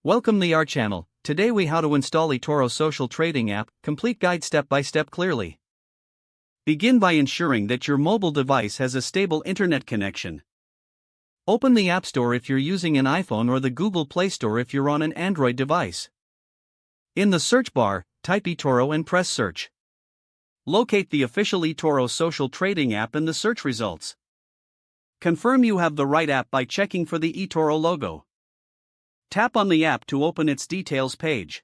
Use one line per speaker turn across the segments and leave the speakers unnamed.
Welcome to our channel. Today we how to install eToro social trading app, complete guide step by step clearly. Begin by ensuring that your mobile device has a stable internet connection. Open the App Store if you're using an iPhone or the Google Play Store if you're on an Android device. In the search bar, type eToro and press search. Locate the official eToro social trading app in the search results. Confirm you have the right app by checking for the eToro logo. Tap on the app to open its details page.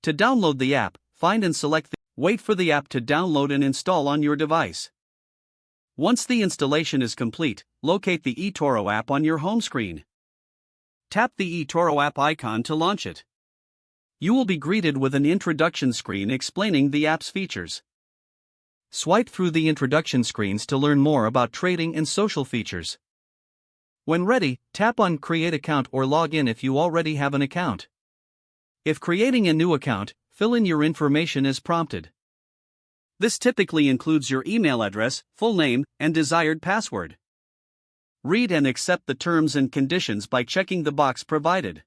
To download the app, find and select wait for the app to download and install on your device. Once the installation is complete, locate the eToro app on your home screen. Tap the eToro app icon to launch it. You will be greeted with an introduction screen explaining the app's features. Swipe through the introduction screens to learn more about trading and social features. When ready, tap on Create Account or Log in if you already have an account. If creating a new account, fill in your information as prompted. This typically includes your email address, full name, and desired password. Read and accept the terms and conditions by checking the box provided.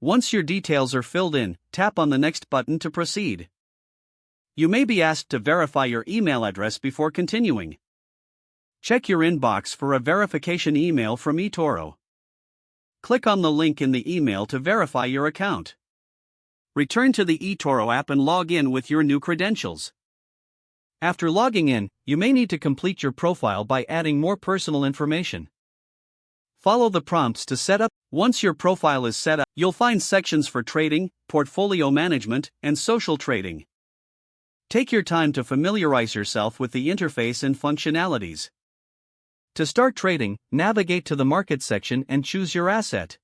Once your details are filled in, tap on the Next button to proceed. You may be asked to verify your email address before continuing. Check your inbox for a verification email from eToro. Click on the link in the email to verify your account. Return to the eToro app and log in with your new credentials. After logging in, you may need to complete your profile by adding more personal information. Follow the prompts to set up. Once your profile is set up, you'll find sections for trading, portfolio management, and social trading. Take your time to familiarize yourself with the interface and functionalities. To start trading, navigate to the Market section and choose your asset.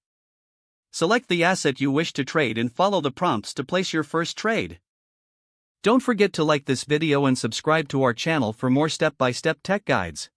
Select the asset you wish to trade and follow the prompts to place your first trade. Don't forget to like this video and subscribe to our channel for more step-by-step tech guides.